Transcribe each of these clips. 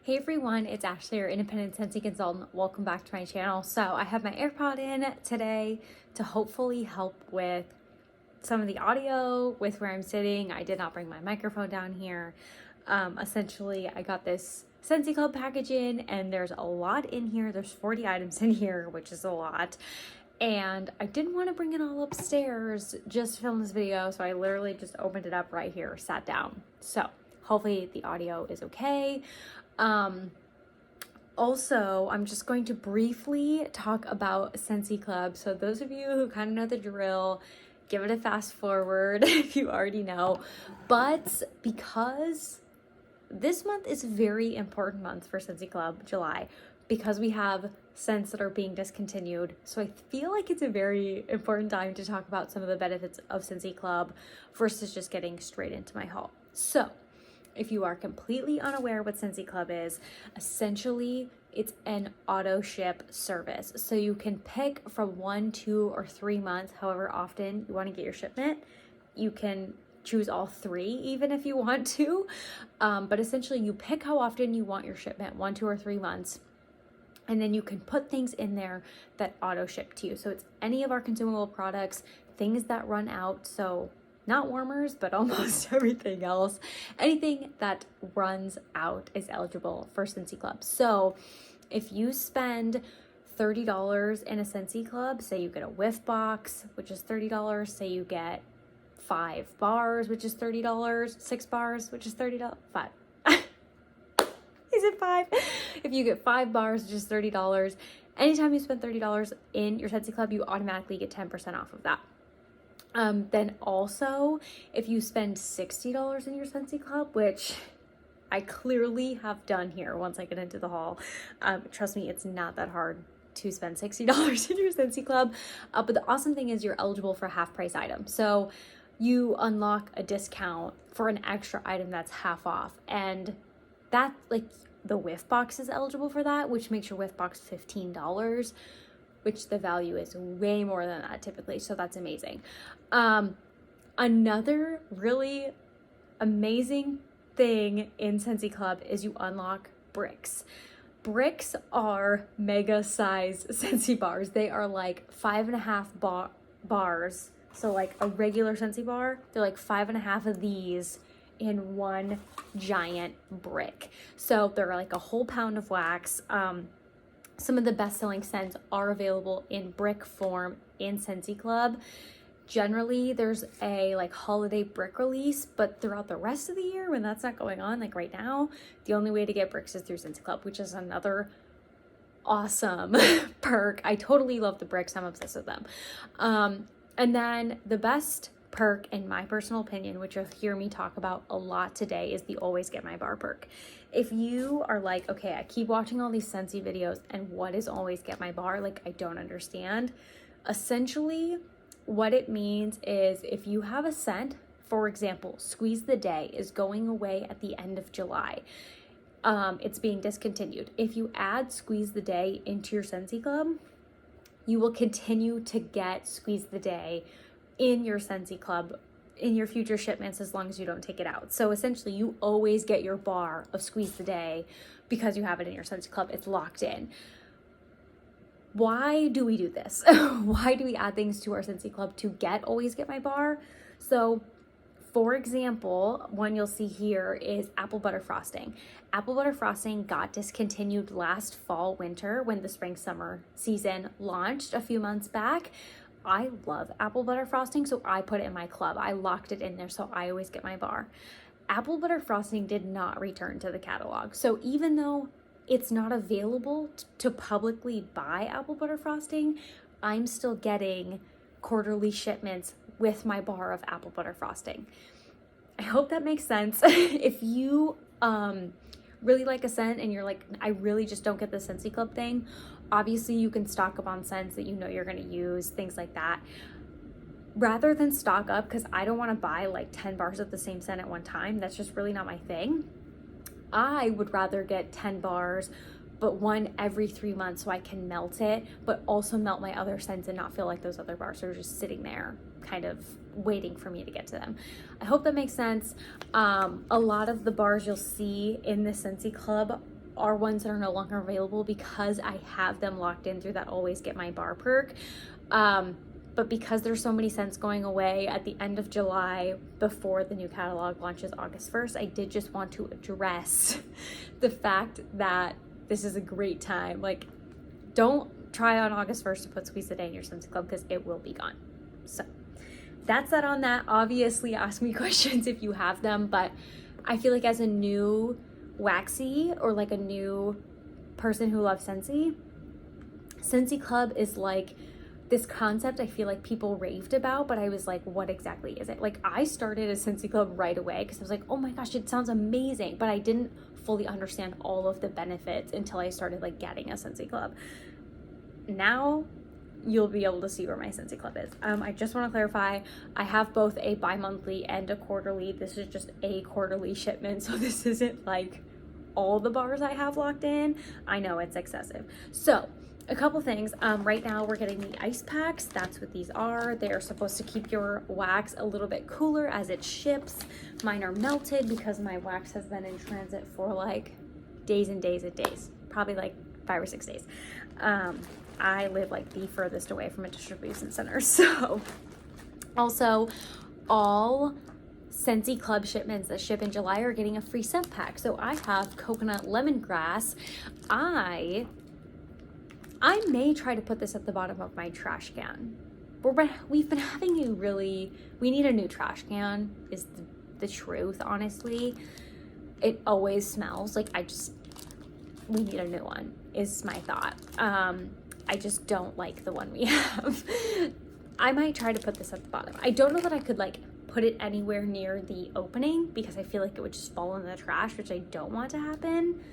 Hey everyone, it's Ashley, your independent Scentsy consultant. Welcome back to my channel. So I have my AirPod in today to hopefully help with some of the audio with where I'm sitting. I did not bring my microphone down here. Essentially, I got this Scentsy Club package in and there's a lot in here. There's 40 items in here, which is a lot. And I didn't want to bring it all upstairs just to film this video. So I literally just opened it up right here, sat down. So hopefully the audio is okay. Also, I'm just going to briefly talk about Scentsy Club. So those of you who kind of know the drill, give it a fast forward if you already know. But because this month is a very important month for Scentsy Club, July, because we have scents that are being discontinued. So I feel like it's a very important time to talk about some of the benefits of Scentsy Club versus just getting straight into my haul. So if you are completely unaware what Scentsy Club is, essentially it's an auto ship service. So you can pick from 1, 2, or 3 months, however often you want to get your shipment. You can choose all 3 even if you want to. But essentially you pick how often you want your shipment, 1, 2, or 3 months. And then you can put things in there that auto ship to you. So it's any of our consumable products, things that run out. So not warmers, but almost everything else. Anything that runs out is eligible for Scentsy Club. So if you spend $30 in a Scentsy Club, say you get a whiff box, which is $30, say you get 5 bars, which is $30, 6 bars, which is $30, 5. Is it 5? If you get 5 bars, which is $30, anytime you spend $30 in your Scentsy Club, you automatically get 10% off of that. Then also, if you spend $60 in your Scentsy Club, which I clearly have done here once I get into the haul, trust me, it's not that hard to spend $60 in your Scentsy Club. But the awesome thing is you're eligible for half price items. So you unlock a discount for an extra item that's half off. And that, like, the whiff box is eligible for that, which makes your whiff box $15. Which the value is way more than that typically, so that's amazing. Another really amazing thing in Scentsy Club is you unlock bricks. Bricks are mega size Scentsy bars. They are like 5.5 bars. So like a regular Scentsy bar, they're like 5.5 of these in one giant brick. So they're like a whole pound of wax. Some of the best-selling scents are available in brick form in Scentsy Club. Generally, there's a like holiday brick release, but throughout the rest of the year, when that's not going on, like right now, the only way to get bricks is through Scentsy Club, which is another awesome perk. I totally love the bricks. I'm obsessed with them. And then the best perk, in my personal opinion, which you'll hear me talk about a lot today, is the always get my bar perk. If you are like, okay, I keep watching all these Scentsy videos and what is always get my bar? Like, I don't understand. Essentially, what it means is if you have a scent, for example, Squeeze the Day is going away at the end of July. It's being discontinued. If you add Squeeze the Day into your Scentsy Club, you will continue to get Squeeze the Day in your Scentsy Club in your future shipments as long as you don't take it out. So essentially you always get your bar of Squeeze the Day because you have it in your Scentsy Club. It's locked in. Why do we do this? Why do we add things to our Scentsy Club to get always get my bar? So for example, one you'll see here is apple butter frosting. Apple butter frosting got discontinued last fall, winter when the spring summer season launched a few months back. I love apple butter frosting, so I put it in my club. I locked it in there, so I always get my bar. Apple butter frosting did not return to the catalog. So even though it's not available to publicly buy apple butter frosting, I'm still getting quarterly shipments with my bar of apple butter frosting. I hope that makes sense. If you really like a scent and you're like, I really just don't get the Scentsy Club thing, obviously you can stock up on scents that you know you're going to use, things like that. Rather than stock up, because I don't want to buy like 10 bars of the same scent at one time, that's just really not my thing. I would rather get 10 bars, but one every 3 months so I can melt it, but also melt my other scents and not feel like those other bars are just sitting there kind of waiting for me to get to them. I hope that makes sense. A lot of the bars you'll see in the Scentsy Club are ones that are no longer available because I have them locked in through that always get my bar perk. But because there's so many scents going away at the end of July before the new catalog launches August 1st, I did just want to address the fact that this is a great time. Like, don't try on August 1st to put Squeeze a Day in your Scentsy Club because it will be gone. So that's that on that. Obviously, ask me questions if you have them, but I feel like as a new waxy or like a new person who loves Scentsy, Scentsy Club is like this concept I feel like people raved about, but I was like, what exactly is it? Like, I started a Scentsy Club right away because I was like, oh my gosh, it sounds amazing, but I didn't fully understand all of the benefits until I started like getting a Scentsy Club. Now you'll be able to see where my Scentsy Club is. I just want to clarify, I have both a bi-monthly and a quarterly. This is just a quarterly shipment, so this isn't like all the bars I have locked in. I know it's excessive. So a couple things. Right now we're getting the ice packs. That's what these are. They are supposed to keep your wax a little bit cooler as it ships. Mine are melted because my wax has been in transit for like days and days and days, probably like 5 or 6 days. I live like the furthest away from a distribution center. So also all Scentsy Club shipments that ship in July are getting a free scent pack. So I have coconut lemongrass. I may try to put this at the bottom of my trash can. We've been having we need a new trash can is the truth, honestly. It always smells like we need a new one is my thought. I just don't like the one we have. I might try to put this at the bottom. I don't know that I could like put it anywhere near the opening because I feel like it would just fall in the trash, which I don't want to happen.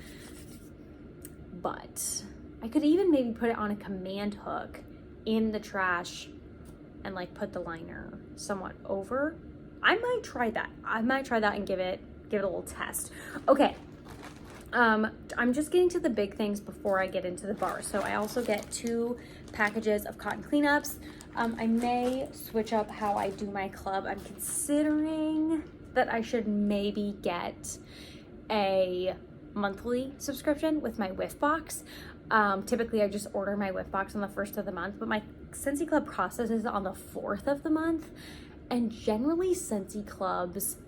But I could even maybe put it on a command hook in the trash and like put the liner somewhat over. I might try that. And give it a little test. Okay. I'm just getting to the big things before I get into the bar. So I also get 2 packages of cotton cleanups. I may switch up how I do my club. I'm considering that I should maybe get a monthly subscription with my whiff box. Typically I just order my whiff box on the 1st of the month, but my Scentsy Club processes on the 4th of the month, and generally Scentsy Clubs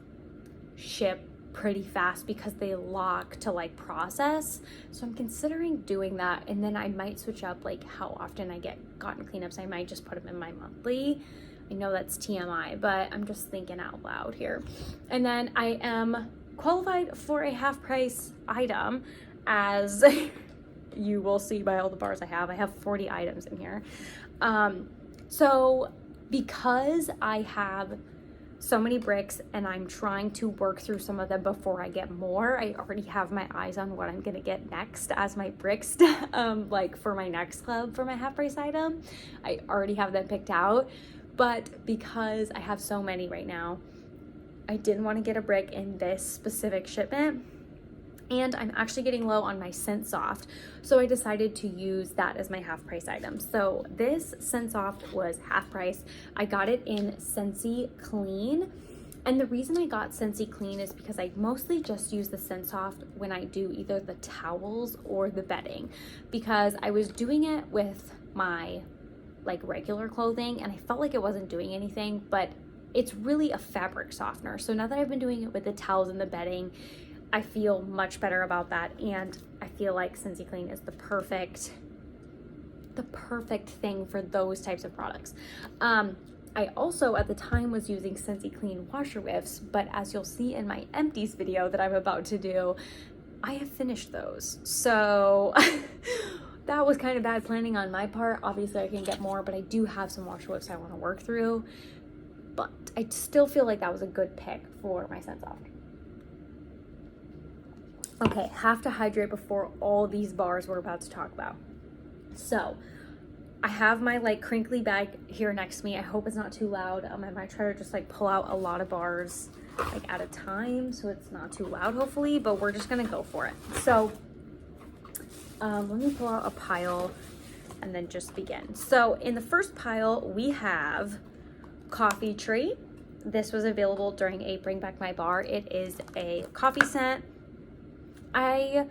ship pretty fast because they lock to like process. So I'm considering doing that, and then I might switch up like how often I get cotton cleanups. I might just put them in my monthly. I know that's TMI, but I'm just thinking out loud here. And then I am qualified for a half price item, as you will see by all the bars I have. I have 40 items in here. So because I have so many bricks and I'm trying to work through some of them before I get more, I already have my eyes on what I'm gonna get next as my bricks, like for my next club for my half price item. I already have them picked out, but because I have so many right now, I didn't want to get a brick in this specific shipment, and I'm actually getting low on my Scent Soft, so I decided to use that as my half price item. So this Scent Soft was half price. I got it in Scentsy Clean, and the reason I got Scentsy Clean is because I mostly just use the Scent Soft when I do either the towels or the bedding, because I was doing it with my like regular clothing and I felt like it wasn't doing anything, but it's really a fabric softener. So now that I've been doing it with the towels and the bedding, I feel much better about that, and I feel like Scentsy Clean is the perfect thing for those types of products. I also at the time was using Scentsy Clean washer whiffs, but as you'll see in my empties video that I'm about to do, I have finished those. So that was kind of bad planning on my part. Obviously I can get more, but I do have some washer whiffs I want to work through, but I still feel like that was a good pick for my Scent Soft. Okay, have to hydrate before all these bars we're about to talk about. So I have my like crinkly bag here next to me. I hope it's not too loud. I might try to just like pull out a lot of bars like at a time so it's not too loud, hopefully, but we're just gonna go for it. So let me pull out a pile and then just begin. So in the first pile we have Coffee Tree. This was available during a Bring Back My Bar. It is a coffee scent. I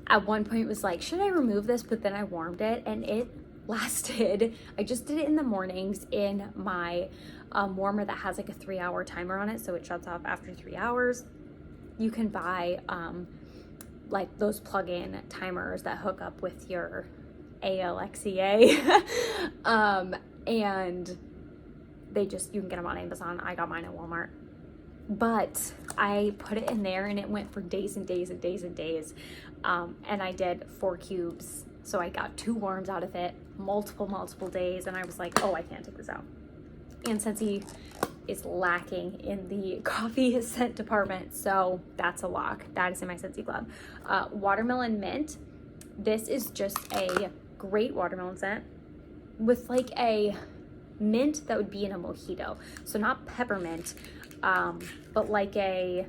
at one point was like, should I remove this? But then I warmed it and it lasted. I just did it in the mornings in my warmer that has like a 3-hour timer on it, so it shuts off after 3 hours. You can buy like those plug-in timers that hook up with your Alexa and they just, you can get them on Amazon. I got mine at Walmart. But I put it in there and it went for days and days and days and days. And I did 4 cubes. So I got 2 warms out of it, multiple days. And I was like, oh, I can't take this out. And Scentsy is lacking in the coffee scent department. So that's a lock. That is in my Scentsy club. Watermelon mint. This is just a great watermelon scent with like a mint that would be in a mojito. So not peppermint, but like a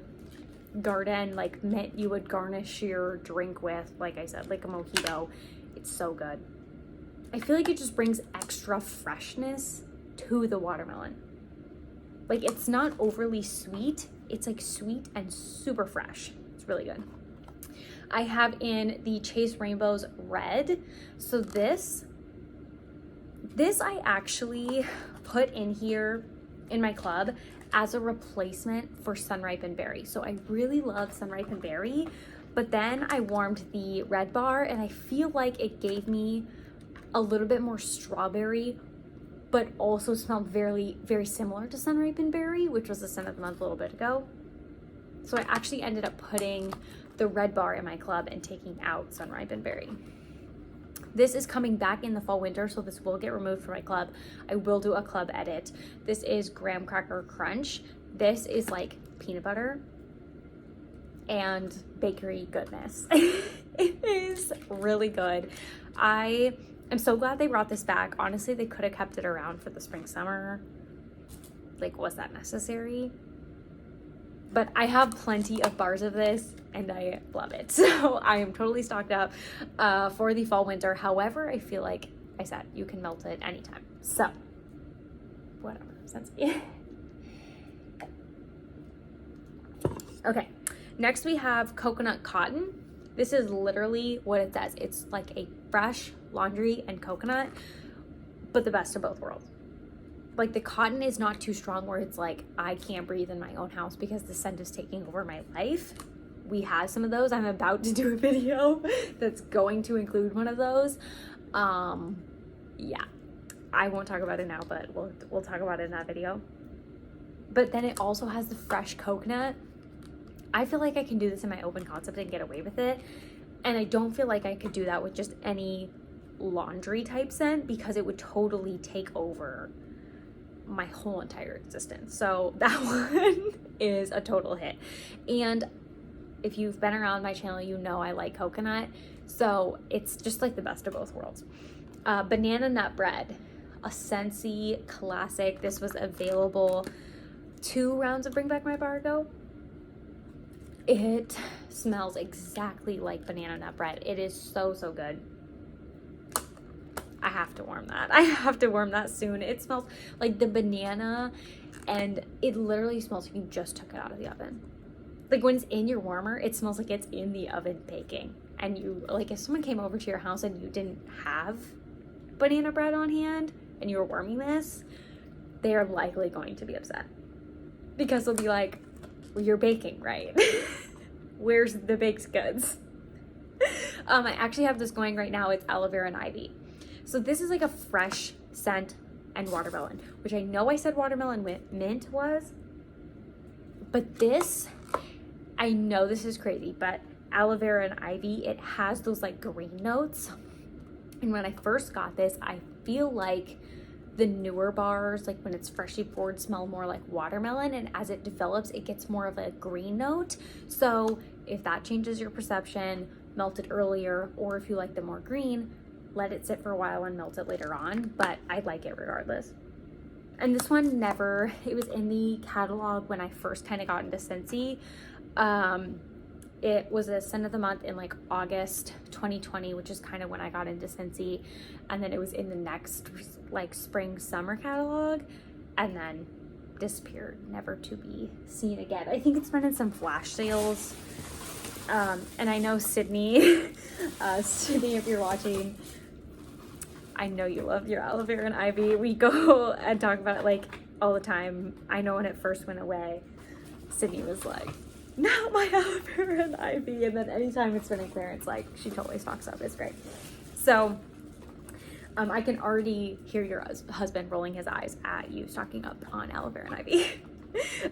garden, like mint you would garnish your drink with, like I said, like a mojito. It's so good. I feel like it just brings extra freshness to the watermelon. Like it's not overly sweet. It's like sweet and super fresh. It's really good. I have in the Chase Rainbows Red. So this I actually put in here in my club as a replacement for Sun-Ripened Berry. So I really love Sun-Ripened Berry, but then I warmed the Red Bar and I feel like it gave me a little bit more strawberry, but also smelled very, very similar to Sun-Ripened Berry, which was the scent of the month a little bit ago. So I actually ended up putting the Red Bar in my club and taking out Sun-Ripened Berry. This is coming back in the fall winter, so this will get removed from my club. I will do a club edit. This is Graham Cracker Crunch. This is like peanut butter and bakery goodness. It is really good. I am so glad they brought this back. Honestly, they could have kept it around for the spring, summer. Like, was that necessary? But I have plenty of bars of this and I love it. So I am totally stocked up for the fall winter. However, I feel like I said, you can melt it anytime. So whatever, Scentsy. Okay, next we have coconut cotton. This is literally what it says. It's like a fresh laundry and coconut, but the best of both worlds. Like the cotton is not too strong where it's like, I can't breathe in my own house because the scent is taking over my life. We have some of those. I'm about to do a video that's going to include one of those. Yeah, I won't talk about it now, but we'll talk about it in that video. But then it also has the fresh coconut. I feel like I can do this in my open concept and get away with it. And I don't feel like I could do that with just any laundry type scent because it would totally take over my whole entire existence. So that one is a total hit. And if you've been around my channel, you know I like coconut. So it's just like the best of both worlds. Banana nut bread, a Scentsy classic. This was available 2 rounds of Bring Back My Bar ago. It smells exactly like banana nut bread. It is so, so good. I have to warm that. I have to warm that soon. It smells like the banana and it literally smells like you just took it out of the oven. Like when it's in your warmer, it smells like it's in the oven baking. And you, like if someone came over to your house and you didn't have banana bread on hand and you were warming this, they are likely going to be upset. Because they'll be like, well, you're baking, right? Where's the baked goods? I actually have this going right now. It's aloe vera and ivy. So this is like a fresh scent and watermelon, which I know I said watermelon mint was, but this, I know this is crazy, but aloe vera and ivy, it has those like green notes. And when I first got this, I feel like the newer bars, like when it's freshly poured, smell more like watermelon, and as it develops, it gets more of a green note. So if that changes your perception, melt it earlier, or if you like the more green, let it sit for a while and melt it later on, but I like it regardless. And this one never, it was in the catalog when I first kind of got into Scentsy. It was a scent of the month in like August 2020, which is kind of when I got into Scentsy. And then it was in the next like spring summer catalog and then disappeared, never to be seen again. I think it's been in some flash sales And I know Sydney, Sydney, if you're watching, I know you love your aloe vera and ivy. We go and talk about it like all the time. I know when it first went away, Sydney was like, not my aloe vera and ivy. And then anytime it's been in clearance, like she totally stocks up. It's great. So I can already hear your husband rolling his eyes at you stocking up on aloe vera and ivy.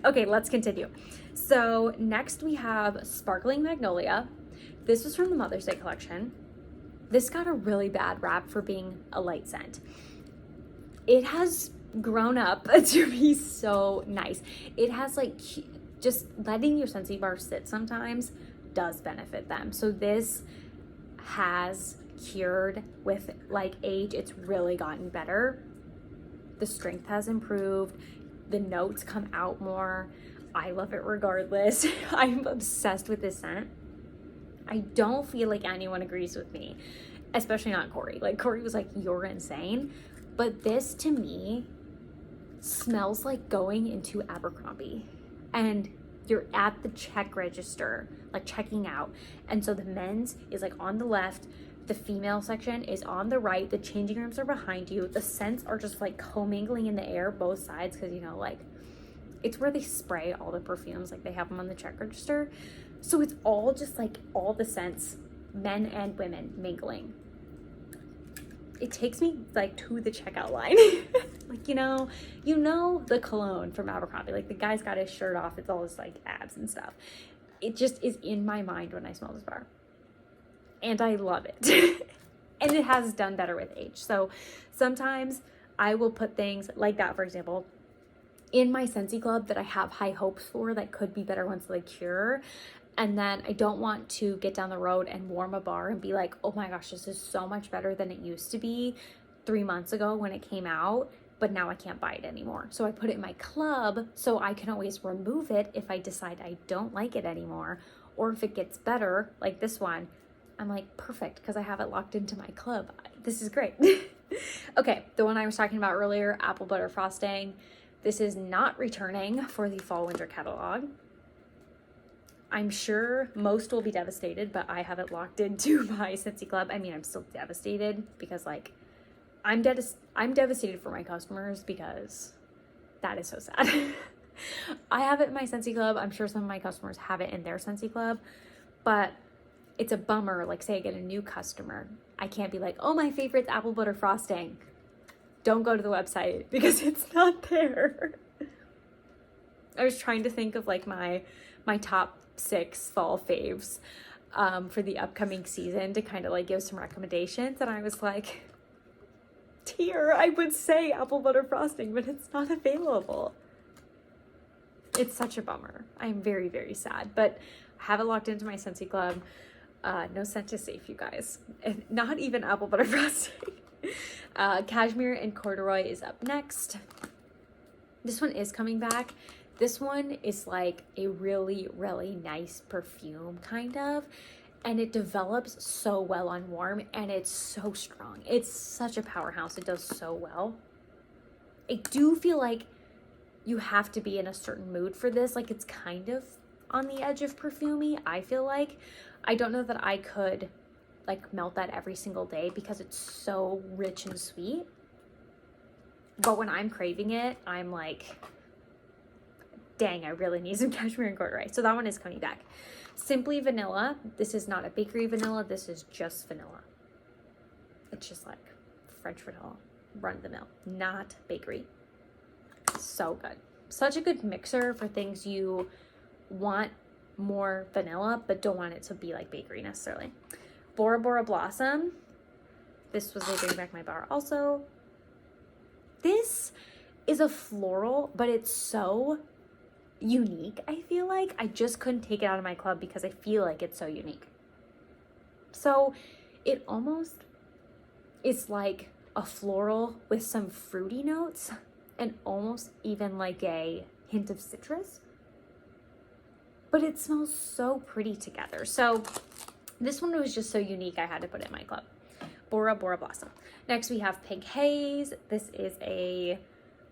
Okay, let's continue. So next we have Sparkling Magnolia. This was from the Mother's Day collection. This got a really bad rap for being a light scent. It has grown up to be so nice. It has like, just letting your Scentsy bar sit sometimes does benefit them. So this has cured with like age. It's really gotten better. The strength has improved. The notes come out more. I love it regardless. I'm obsessed with this scent. I don't feel like anyone agrees with me, especially not Corey. Like Corey was like, you're insane. But this to me smells like going into Abercrombie and you're at the check register, like checking out. And so the men's is like on the left, the female section is on the right, the changing rooms are behind you. The scents are just like commingling in the air, both sides, because you know, like it's where they spray all the perfumes, like they have them on the check register. So it's all just like all the scents, men and women mingling. It takes me like to the checkout line. Like, you know the cologne from Abercrombie, like the guy's got his shirt off, it's all his like abs and stuff. It just is in my mind when I smell this bar. And I love it. And it has done better with age. So sometimes I will put things like that, for example, in my Scentsy Club that I have high hopes for that could be better once they cure. And then I don't want to get down the road and warm a bar and be like, oh my gosh, this is so much better than it used to be 3 months ago when it came out, but now I can't buy it anymore. So I put it in my club so I can always remove it if I decide I don't like it anymore. Or if it gets better, like this one, I'm like, perfect, because I have it locked into my club. This is great. Okay, the one I was talking about earlier, apple butter frosting. This is not returning for the fall winter catalog. I'm sure most will be devastated, but I have it locked into my Scentsy Club. I mean, I'm still devastated because like I'm devastated for my customers because that is so sad. I have it in my Scentsy Club. I'm sure some of my customers have it in their Scentsy Club, but it's a bummer. Like say I get a new customer, I can't be like, oh, my favorite's apple butter frosting. Don't go to the website because it's not there. I was trying to think of like my top 6 fall faves for the upcoming season to kind of like give some recommendations, and I was like, dear, I would say apple butter frosting, but it's not available. It's such a bummer. I'm very, very sad, but I have it locked into my Scentsy Club. No scent is safe, you guys. And not even apple butter frosting. Cashmere and corduroy is up next. This one is coming back. This one is like a really, really nice perfume, kind of. And it develops so well on warm, and it's so strong. It's such a powerhouse. It does so well. I do feel like you have to be in a certain mood for this. Like it's kind of on the edge of perfumey, I feel like. I don't know that I could like melt that every single day because it's so rich and sweet. But when I'm craving it, I'm like, dang, I really need some cashmere and corduroy. So that one is coming back. Simply Vanilla. This is not a bakery vanilla. This is just vanilla. It's just like French vanilla, run of the mill, not bakery. So good. Such a good mixer for things you want more vanilla, but don't want it to be like bakery necessarily. Bora Bora Blossom. This was a bring back my bar also. This is a floral, but it's so unique. I feel like I just couldn't take it out of my club because I feel like it's so unique. So it almost is like a floral with some fruity notes and almost even like a hint of citrus, but it smells so pretty together. So this one was just so unique, I had to put it in my club. Bora Bora Blossom. Next we have Pink Haze. This is a,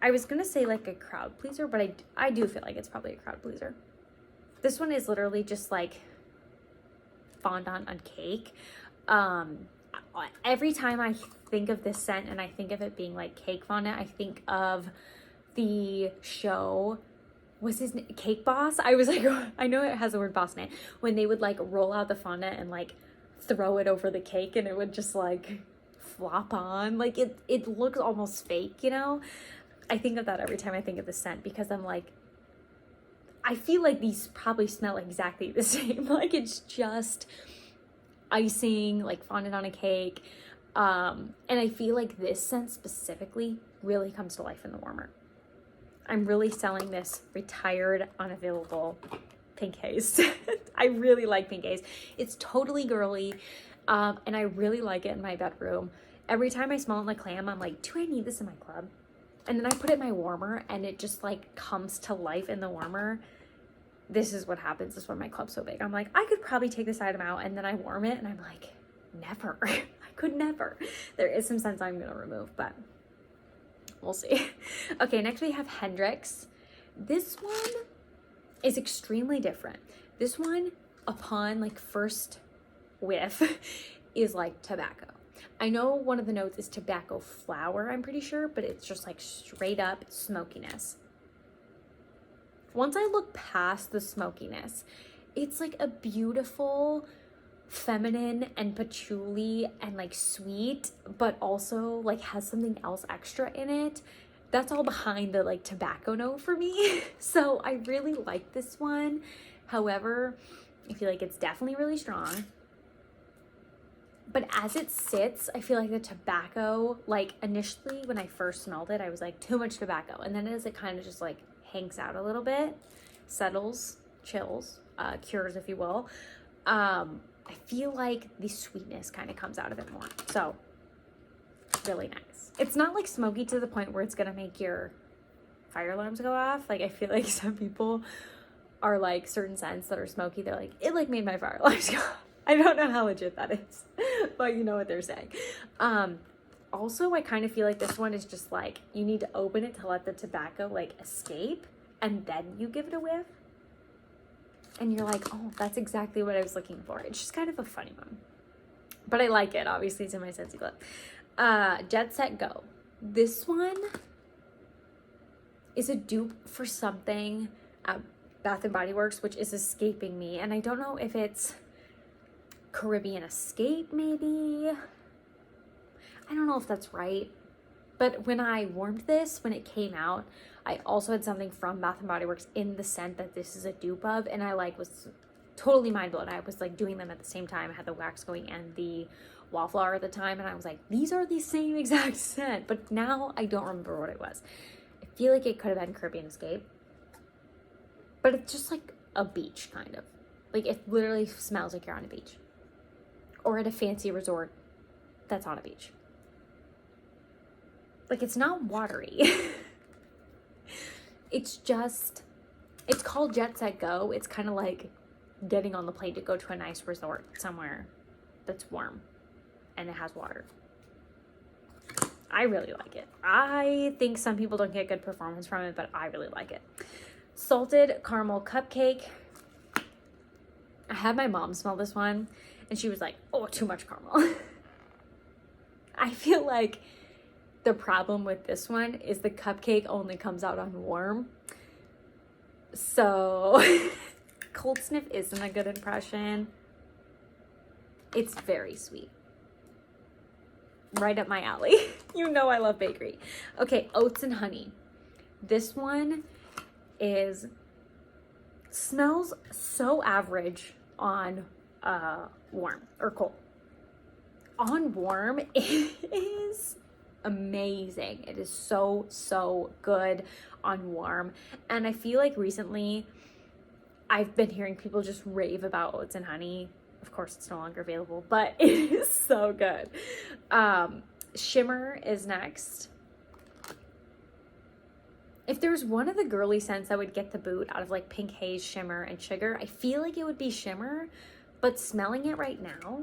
I was gonna say like a crowd pleaser, but I do feel like it's probably a crowd pleaser. This one is literally just like fondant on cake. Every time I think of this scent and I think of it being like cake fondant, I think of the show, what's his name, Cake Boss? I was like, I know it has the word boss in it, when they would like roll out the fondant and like throw it over the cake and it would just like flop on. Like it looks almost fake, you know? I think of that every time I think of the scent, because I'm like, I feel like these probably smell exactly the same. Like it's just icing, like fondant on a cake. And I feel like this scent specifically really comes to life in the warmer. I'm really selling this retired, unavailable pink haze. I really like pink haze. It's totally girly. And I really like it in my bedroom. Every time I smell it in the clam, I'm like, do I need this in my club? And then I put it in my warmer and it just like comes to life in the warmer. This is what happens. This is why my club's so big. I'm like, I could probably take this item out, and then I warm it and I'm like, never. I could never. There is some scents I'm going to remove, but we'll see. Okay, next we have Hendrix. This one is extremely different. This one, upon like first whiff, is like tobacco. I know one of the notes is tobacco flower, I'm pretty sure, but it's just like straight up smokiness. Once I look past the smokiness, it's like a beautiful, feminine and patchouli and like sweet, but also like has something else extra in it. That's all behind the like tobacco note for me. So I really like this one. However, I feel like it's definitely really strong. But as it sits, I feel like the tobacco, like initially when I first smelled it, I was like, too much tobacco. And then as it kind of just like hangs out a little bit, settles, chills, cures, if you will, I feel like the sweetness kind of comes out of it more. So really nice. It's not like smoky to the point where it's gonna make your fire alarms go off. Like I feel like some people are like, certain scents that are smoky, they're like, it like made my fire alarms go off. I don't know how legit that is, but you know what they're saying. Also, I kind of feel like this one is just like, you need to open it to let the tobacco like escape, and then you give it a whiff. And you're like, oh, that's exactly what I was looking for. It's just kind of a funny one. But I like it. Obviously, it's in my Scentsy Club. Jet Set Go. This one is a dupe for something at Bath & Body Works, which is escaping me. And I don't know if it's Caribbean Escape, maybe. I don't know if that's right, but when I warmed this, when it came out, I also had something from Bath & Body Works in the scent that this is a dupe of, and I like was totally mind blown. I was like doing them at the same time. I had the wax going and the wallflower at the time, and I was like, these are the same exact scent, but now I don't remember what it was. I feel like it could have been Caribbean Escape, but it's just like a beach kind of. Like it literally smells like you're on a beach or at a fancy resort that's on a beach. Like, it's not watery. It's just, it's called Jet Set Go. It's kind of like getting on the plane to go to a nice resort somewhere that's warm and it has water. I really like it. I think some people don't get good performance from it, but I really like it. Salted Caramel Cupcake. I had my mom smell this one and she was like, oh, too much caramel. I feel like the problem with this one is the cupcake only comes out on warm. So cold sniff isn't a good impression. It's very sweet. Right up my alley. You know I love bakery. Okay, oats and honey. This one smells so average on warm or cold. On warm, it is amazing. It is so good on warm. And I feel like recently I've been hearing people just rave about oats and honey. Of course, it's no longer available, but it is so good. Shimmer is next. If there's one of the girly scents that would get the boot out of like pink haze, shimmer, and sugar, I feel like it would be shimmer, but smelling it right now,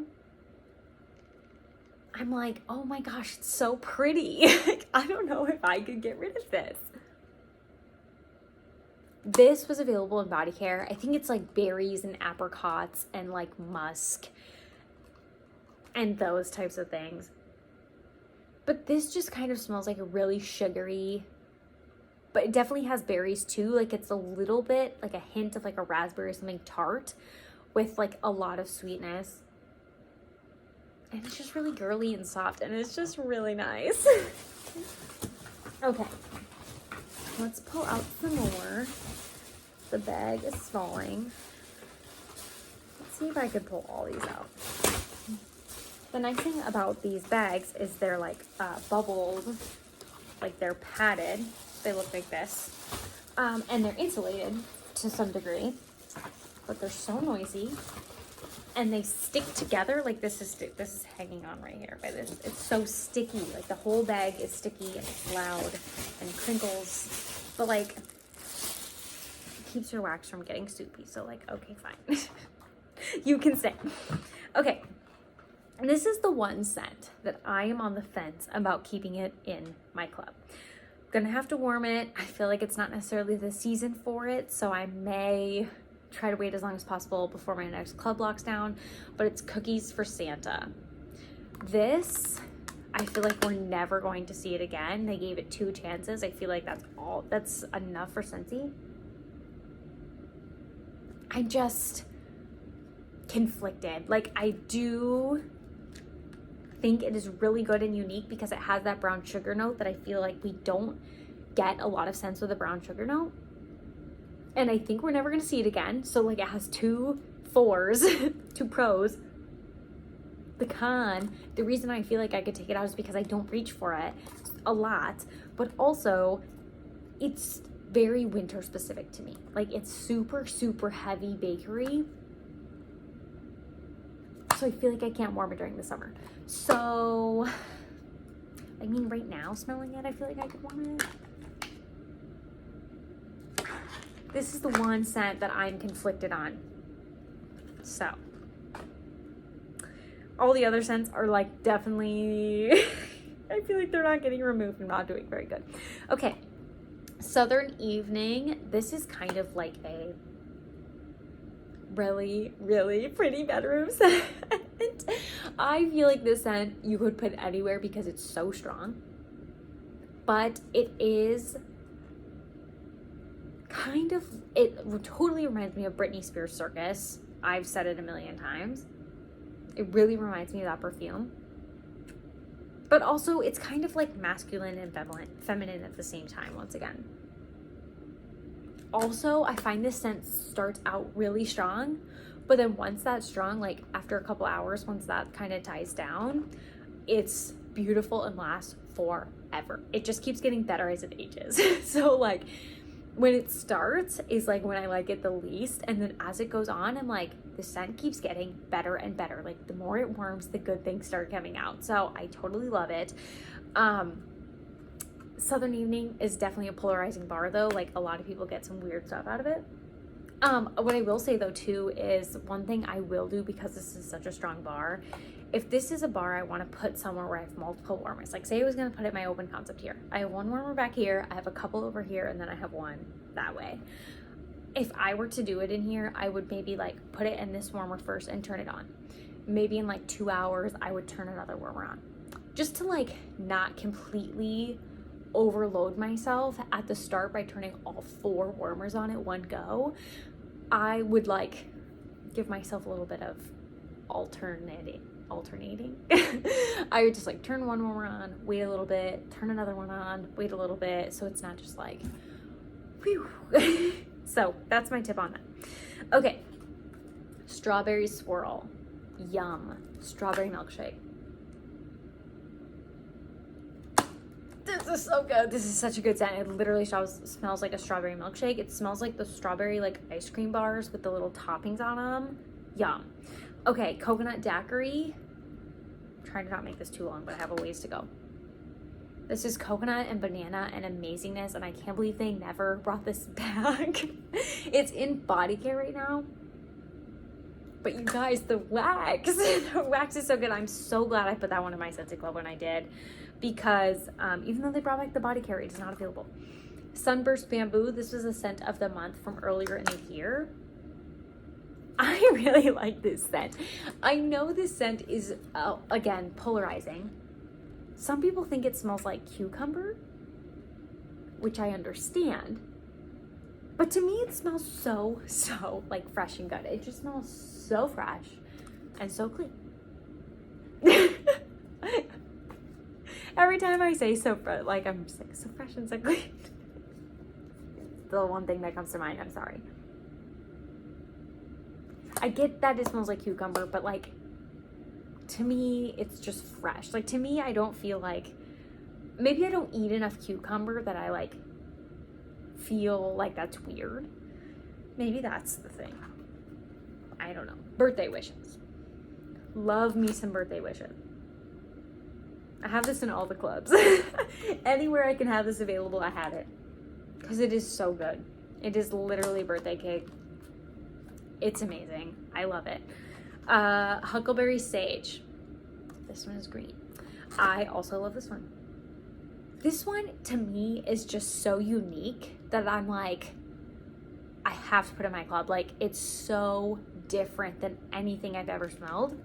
I'm like, oh my gosh, it's so pretty. Like, I don't know if I could get rid of this. This was available in body care. I think it's like berries and apricots and like musk and those types of things. But this just kind of smells like a really sugary, but it definitely has berries too. Like it's a little bit like a hint of like a raspberry or something tart with like a lot of sweetness. And it's just really girly and soft, and it's just really nice. Okay, let's pull out some more. The bag is falling. Let's see if I could pull all these out. The nice thing about these bags is they're like bubbled, like they're padded. They look like this. And they're insulated to some degree, but they're so noisy. And they stick together. Like this is hanging on right here by this. It's so sticky. Like the whole bag is sticky and it's loud and crinkles. But like it keeps your wax from getting soupy. So like, okay, fine. You can stay. Okay. And this is the one scent that I am on the fence about keeping it in my club. I'm gonna have to warm it. I feel like it's not necessarily the season for it, so I may try to wait as long as possible before my next club locks down, but it's Cookies for Santa. This, I feel like we're never going to see it again. They gave it 2 chances. I feel like that's enough for Scentsy. I'm just conflicted. Like I do think it is really good and unique because it has that brown sugar note that I feel like we don't get a lot of scents with a brown sugar note. And I think we're never going to see it again. So like it has 2 fours, 2 pros. The con, the reason I feel like I could take it out is because I don't reach for it a lot, but also it's very winter specific to me. Like it's super, super heavy bakery. So I feel like I can't warm it during the summer. So, I mean, right now smelling it, I feel like I could warm it. This is the one scent that I'm conflicted on. So, all the other scents are like definitely, I feel like they're not getting removed and not doing very good. Okay, Southern Evening. This is kind of like a really, really pretty bedroom scent. I feel like this scent you could put anywhere because it's so strong. But it is kind of, it totally reminds me of Britney Spears Circus. I've said it a million times. It really reminds me of that perfume. But also it's kind of like masculine and feminine at the same time once again. Also, I find this scent starts out really strong, but then once that's strong, like after a couple hours, once that kind of dies down, it's beautiful and lasts forever. It just keeps getting better as it ages. So like when it starts is like when I like it the least, and then as it goes on, I'm like, the scent keeps getting better and better. Like the more it warms, the good things start coming out. So I totally love it. Southern Evening is definitely a polarizing bar though. Like a lot of people get some weird stuff out of it. What I will say though too is one thing I will do, because this is such a strong bar, if this is a bar I want to put somewhere where I have multiple warmers, like say I was going to put it in my open concept here. I have 1 warmer back here, I have a couple over here, and then I have 1 that way. If I were to do it in here, I would maybe like put it in this warmer first and turn it on. Maybe in like 2 hours, I would turn another warmer on. Just to like not completely overload myself at the start by turning all 4 warmers on at one go. I would like give myself a little bit of alternating. I would just like turn 1 warmer on, wait a little bit, turn another one on, wait a little bit, so it's not just like whew. So that's my tip on that. Okay, strawberry swirl. Yum. Strawberry milkshake. This is so good. This is such a good scent. It literally smells like a strawberry milkshake. It smells like the strawberry like ice cream bars with the little toppings on them. Yum. Okay, coconut daiquiri. I'm trying to not make this too long, but I have a ways to go. This is coconut and banana and amazingness, and I can't believe they never brought this back. It's in body care right now. But you guys, the wax, the wax is so good. I'm so glad I put that one in my Scentsy Club when I did, because even though they brought back the body care, it is not available. Sunburst Bamboo. This was a scent of the month from earlier in the year. I really like this scent. I know this scent is, again, polarizing. Some people think it smells like cucumber, which I understand. But to me, it smells so like fresh and good. It just smells so fresh and so clean. Every time I say like I'm just like so fresh and so clean. It's the one thing that comes to mind. I'm sorry. I get that it smells like cucumber, but like to me, it's just fresh. Like to me, I don't feel like, maybe I don't eat enough cucumber that I like feel like that's weird. Maybe that's the thing. I don't know. Birthday wishes. Love me some birthday wishes. I have this in all the clubs. Anywhere I can have this available, I have it. Because it is so good. It is literally birthday cake. It's amazing. I love it. Huckleberry Sage. This one is green. I also love this one. This one, to me, is just so unique that I'm like, I have to put it in my club. Like, it's so different than anything I've ever smelled.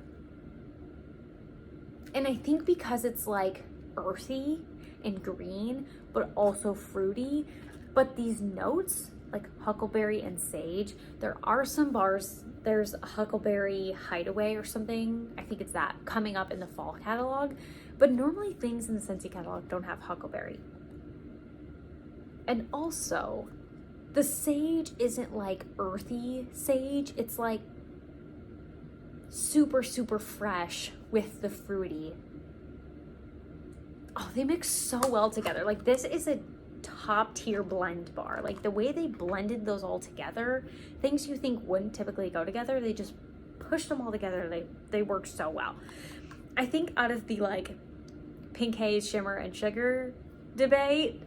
And I think because it's like earthy and green, but also fruity. But these notes, like huckleberry and sage, there are some bars. There's a Huckleberry Hideaway or something. I think it's that coming up in the fall catalog. But normally things in the Scentsy catalog don't have huckleberry. And also, the sage isn't like earthy sage. It's like super fresh with the fruity. Oh, they mix so well together. Like this is a top tier blend bar. Like the way they blended those all together, things you think wouldn't typically go together, they just pushed them all together. They work so well. I think out of the like pink haze, shimmer, and sugar debate,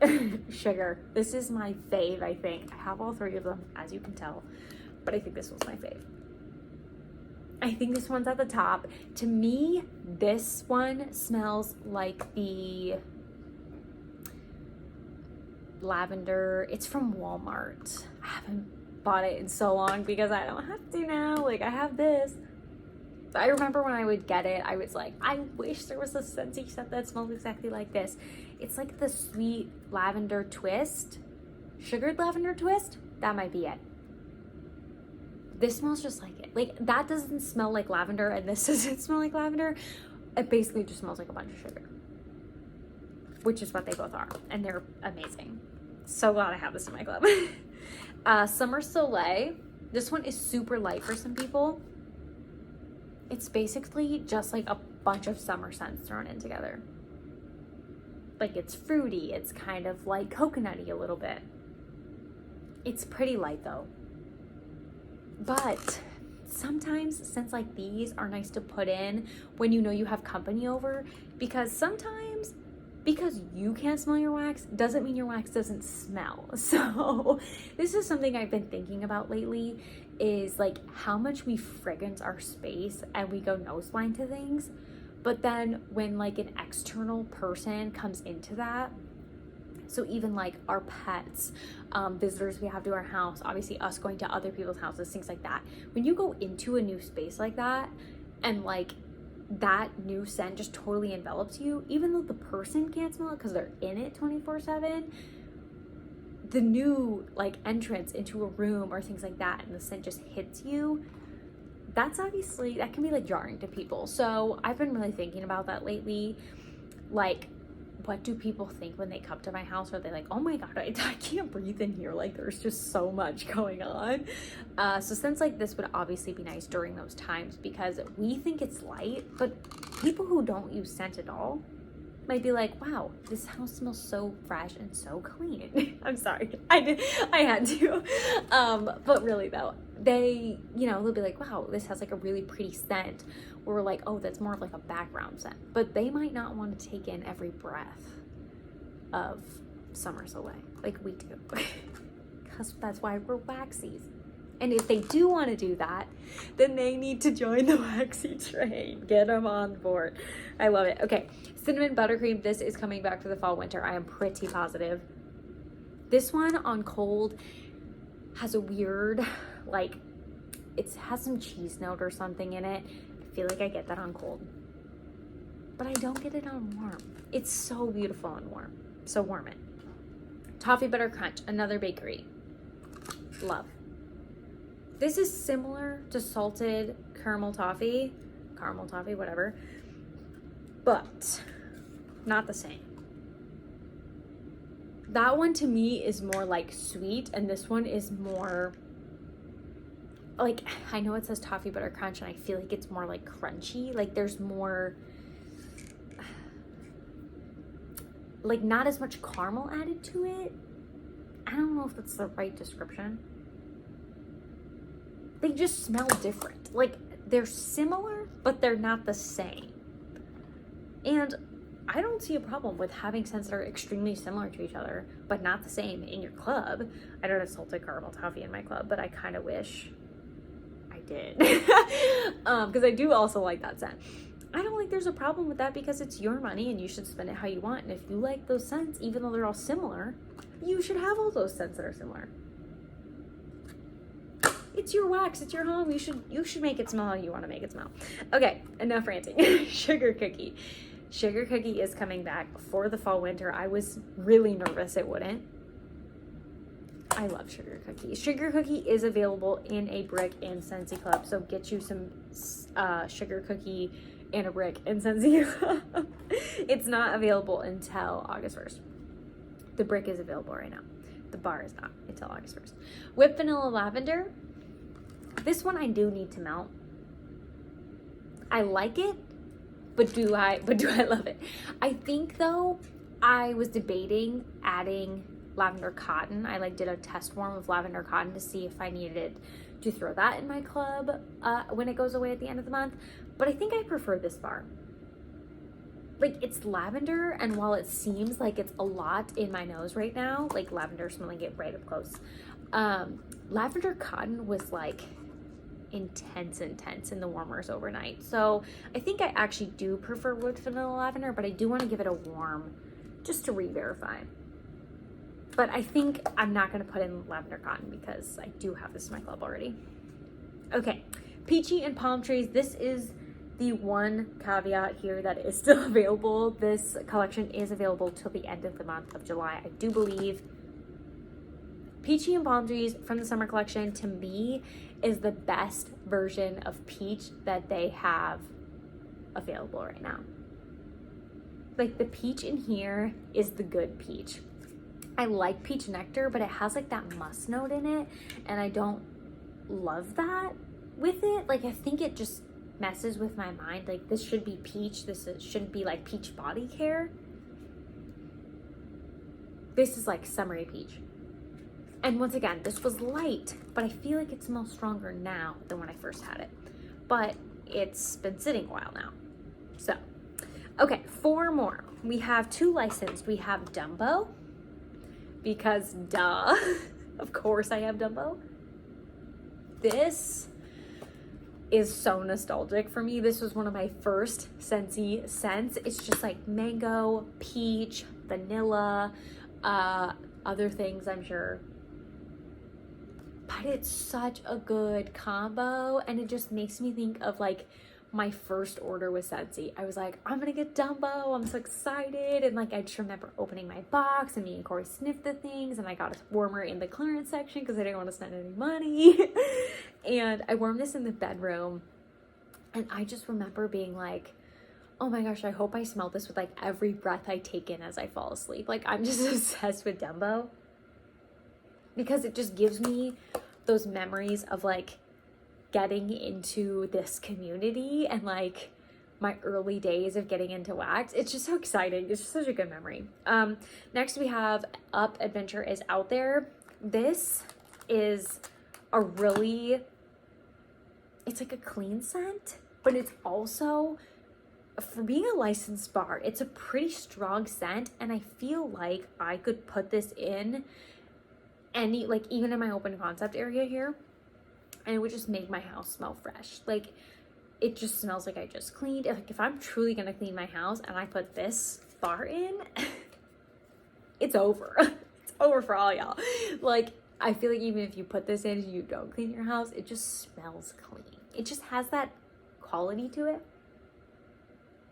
sugar, this is my fave. I think I have all three of them, as you can tell, but I think this was my fave. I think this one's at the top. To me, this one smells like the lavender. It's from Walmart. I haven't bought it in so long because I don't have to now. Like I have this. But I remember when I would get it, I was like, I wish there was a Scentsy scent that smells exactly like this. It's like the sweet lavender twist. Sugared lavender twist? That might be it. This smells just like it. Like that doesn't smell like lavender and this doesn't smell like lavender. It basically just smells like a bunch of sugar, which is what they both are. And they're amazing. So glad I have this in my club. Summer Soleil. This one is super light for some people. It's basically just like a bunch of summer scents thrown in together. Like it's fruity. It's kind of like coconutty a little bit. It's pretty light though. But sometimes scents like these are nice to put in when you know you have company over, because sometimes because you can't smell your wax doesn't mean your wax doesn't smell. So this is something I've been thinking about lately, is like how much we fragrance our space and we go nose blind to things. But then when like an external person comes into that, so even like our pets, visitors we have to our house, obviously us going to other people's houses, things like that. When you go into a new space like that and like that new scent just totally envelops you, even though the person can't smell it because they're in it 24/7, the new like entrance into a room or things like that and the scent just hits you, that's obviously, that can be like jarring to people. So I've been really thinking about that lately. Like, what do people think when they come to my house? Are they like, oh my god, I can't breathe in here, like there's just so much going on. So scents like this would obviously be nice during those times, because we think it's light, but people who don't use scent at all might be like, wow, this house smells so fresh and so clean. I'm sorry, I had to. But really though, they, you know, they'll be like, wow, this has like a really pretty scent. Or like, oh, that's more of like a background scent. But they might not want to take in every breath of Summer Soleil like we do. Because that's why we're waxies. And if they do want to do that, then they need to join the waxy train. Get them on board. I love it. Okay, cinnamon buttercream. This is coming back for the fall winter. I am pretty positive. This one on cold has a weird, like, it has some cheese note or something in it. I feel like I get that on cold, but I don't get it on warm. It's so beautiful on warm. So warm it. Toffee Butter Crunch, another bakery. Love. This is similar to salted caramel toffee, whatever, but not the same. That one to me is more like sweet, and this one is more like, I know it says Toffee Butter Crunch, and I feel like it's more like crunchy. Like there's more, like not as much caramel added to it. I don't know if that's the right description. They just smell different. Like they're similar, but they're not the same. And I don't see a problem with having scents that are extremely similar to each other, but not the same in your club. I don't have salted caramel toffee in my club, but I kind of wish I did. Because I do also like that scent. I don't think there's a problem with that because it's your money and you should spend it how you want. And if you like those scents, even though they're all similar, you should have all those scents that are similar. It's your wax, it's your home. You should make it smell how you want to make it smell. Okay, enough ranting. Sugar Cookie. Sugar Cookie is coming back for the fall winter. I was really nervous it wouldn't. I love Sugar Cookie. Sugar Cookie is available in a brick in Scentsy Club, so get you some Sugar Cookie and a brick in Scentsy Club. It's not available until August 1st. The brick is available right now. The bar is not until August 1st. Whipped Vanilla Lavender. This one I do need to melt. I like it, but do I love it? I think though, I was debating adding lavender cotton. I did a test warm of lavender cotton to see if I needed to throw that in my club when it goes away at the end of the month. But I think I prefer this bar. Like it's lavender, and while it seems like it's a lot in my nose right now, like lavender, smelling it right up close, lavender cotton was like intense in the warmers overnight. So I think I actually do prefer wood vanilla lavender, but I do want to give it a warm just to re-verify. But I think I'm not going to put in lavender cotton because I do have this in my club already. Okay, Peachy and Palm Trees. This is the one caveat here that is still available. This collection is available till the end of the month of July, I do believe. Peachy and Palm Trees from the summer collection, to me, is the best version of peach that they have available right now. Like the peach in here is the good peach. I like peach nectar, but it has like that musk note in it, and I don't love that with it. Like I think it just messes with my mind. Like this should be peach. Shouldn't be like peach body care. This is like summery peach. And once again, this was light, but I feel like it smells stronger now than when I first had it. But it's been sitting a while now. So, okay, 4 more. We have 2 licensed. We have Dumbo, because duh, of course I have Dumbo. This is so nostalgic for me. This was one of my first Scentsy scents. It's just like mango, peach, vanilla, other things I'm sure. But it's such a good combo, and it just makes me think of like my first order with Scentsy. I was like, I'm gonna get Dumbo, I'm so excited. And like I just remember opening my box and me and Corey sniffed the things, and I got a warmer in the clearance section because I didn't want to spend any money. And I warmed this in the bedroom, and I just remember being like, oh my gosh, I hope I smell this with like every breath I take in as I fall asleep. Like I'm just obsessed with Dumbo because it just gives me those memories of like getting into this community and like my early days of getting into wax. It's just so exciting. It's just such a good memory. Next we have Up Adventure is Out There. This is a really, it's like a clean scent, but it's also, for being a licensed bar, it's a pretty strong scent, and I feel like I could put this in any, like even in my open concept area here, and it would just make my house smell fresh. Like it just smells like I just cleaned. Like if I'm truly gonna clean my house and I put this bar in, it's over. It's over for all y'all. Like, I feel like even if you put this in and you don't clean your house, it just smells clean. It just has that quality to it.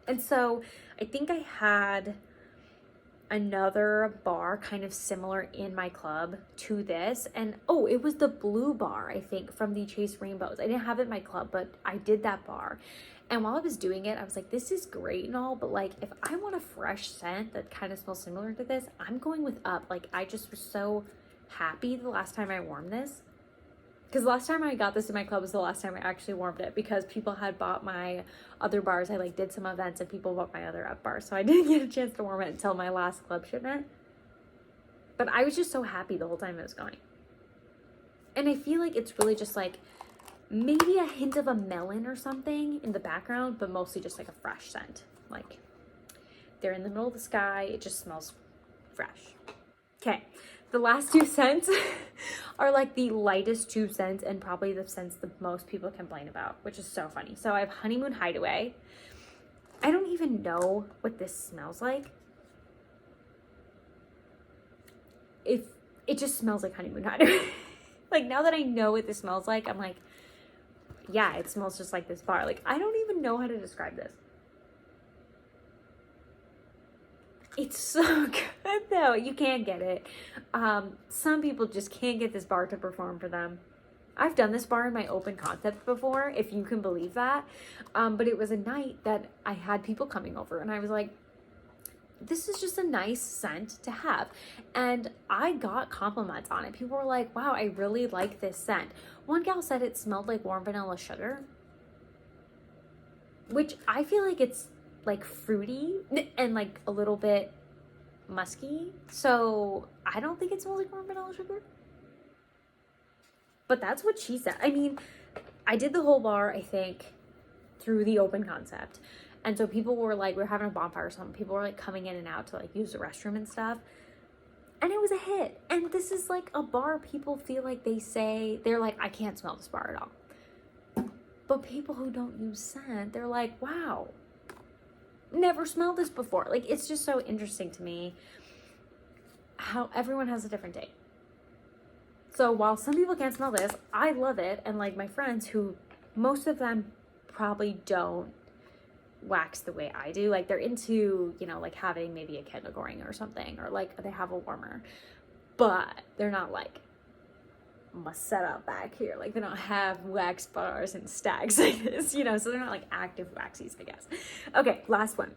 And so I think I had another bar kind of similar in my club to this, and oh, it was the blue bar, I think, from the Chase Rainbows. I didn't have it in my club, but I did that bar. And while I was doing it, I was like, this is great and all, but like, if I want a fresh scent that kind of smells similar to this, I'm going with Up. Like, I just was so happy the last time I warmed this, because the last time I got this in my club was the last time I actually warmed it, because people had bought my other bars. I like did some events and people bought my other Up bars, so I didn't get a chance to warm it until my last club shipment. But I was just so happy the whole time it was going. And I feel like it's really just like maybe a hint of a melon or something in the background, but mostly just like a fresh scent. Like, they're in the middle of the sky, it just smells fresh. Okay, the last two scents are like the lightest two scents and probably the scents that most people complain about, which is so funny. So I have Honeymoon Hideaway. I don't even know what this smells like. If it just smells like Honeymoon Hideaway. Like, now that I know what this smells like, I'm like, yeah, it smells just like this bar. Like, I don't even know how to describe this. It's so good though. You can't get it. Some people just can't get this bar to perform for them. I've done this bar in my open concept before, if you can believe that. But it was a night that I had people coming over and I was like, this is just a nice scent to have. And I got compliments on it. People were like, wow, I really like this scent. One gal said it smelled like warm vanilla sugar, which I feel like it's like fruity and like a little bit musky. So I don't think it smells like warm vanilla sugar. But that's what she said. I mean, I did the whole bar, I think, through the open concept. And so people were like, we're having a bonfire or something. People were like coming in and out to like use the restroom and stuff. And it was a hit. And this is like a bar people feel like they're like, I can't smell this bar at all. But people who don't use scent, they're like, wow, never smelled this before. Like, it's just so interesting to me how everyone has a different date. So while some people can't smell this, I love it. And like my friends, who most of them probably don't wax the way I do, like they're into, you know, like having maybe a candle going or something, or like they have a warmer, but they're not like, must set up back here, like they don't have wax bars and stacks like this, you know, so they're not like active waxies, I guess. Okay, last one,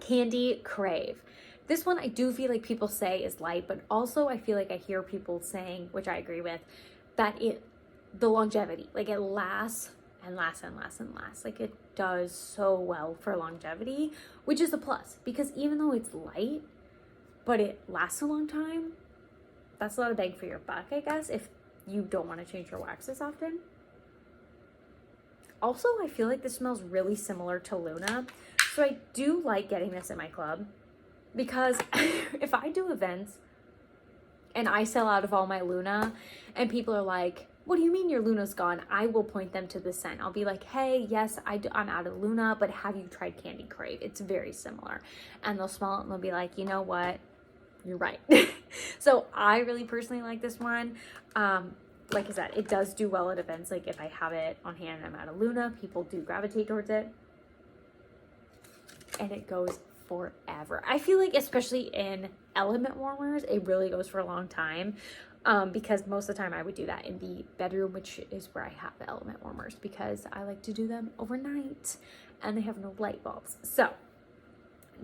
Candy Crave. This one I do feel like people say is light, but also I feel like I hear people saying, which I agree with, that the longevity, like it lasts and lasts and lasts and lasts. Like, it does so well for longevity, which is a plus, because even though it's light, but it lasts a long time, that's a lot of bang for your buck, I guess, if you don't want to change your waxes often. Also, I feel like this smells really similar to Luna. So I do like getting this in my club, because if I do events and I sell out of all my Luna and people are like, what do you mean your Luna's gone? I will point them to the scent. I'll be like, hey, yes, I'm out of Luna, but have you tried Candy Crave? It's very similar. And they'll smell it and they'll be like, you know what? You're right. So I really personally like this one. Like I said, it does do well at events. Like if I have it on hand and I'm out of Luna, people do gravitate towards it. And it goes forever. I feel like, especially in element warmers, it really goes for a long time. Because most of the time I would do that in the bedroom, which is where I have the element warmers, because I like to do them overnight and they have no light bulbs. So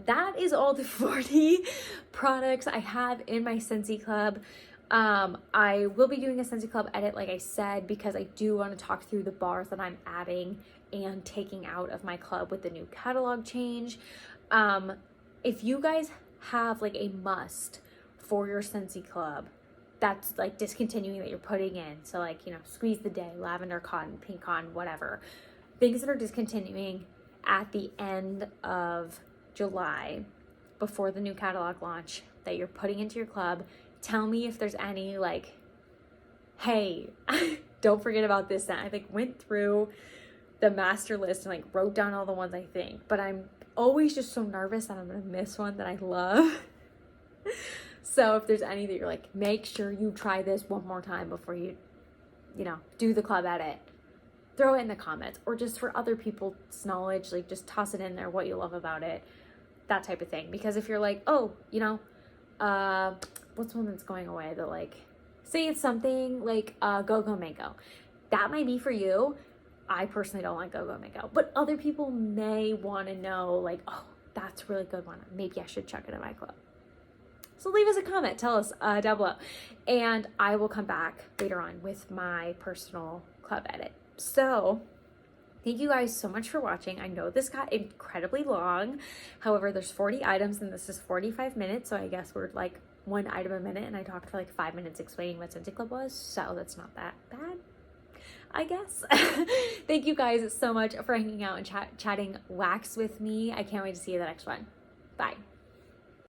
that is all the 40 products I have in my Scentsy Club. I will be doing a Scentsy Club edit, like I said, because I do want to talk through the bars that I'm adding and taking out of my club with the new catalog change. If you guys have like a must for your Scentsy Club, that's like discontinuing that you're putting in. So like, you know, Squeeze the Day, Lavender Cotton, Pink Cotton, whatever. Things that are discontinuing at the end of July before the new catalog launch that you're putting into your club. Tell me if there's any like, hey, don't forget about this scent. I like went through the master list and like wrote down all the ones I think, but I'm always just so nervous that I'm gonna miss one that I love. So if there's any that you're like, make sure you try this one more time before you do the club edit, throw it in the comments, or just for other people's knowledge, like just toss it in there, what you love about it, that type of thing. Because if you're like, oh, what's one that's going away that like, say it's something like go-go mango, that might be for you. I personally don't like go-go mango, but other people may want to know like, oh, that's a really good one, maybe I should check it in my club. So leave us a comment, tell us down below, and I will come back later on with my personal club edit. So thank you guys so much for watching. I know this got incredibly long. However, there's 40 items and this is 45 minutes. So I guess we're like one item a minute, and I talked for like 5 minutes explaining what Scentsy Club was. So that's not that bad, I guess. Thank you guys so much for hanging out and chatting wax with me. I can't wait to see you in the next one. Bye.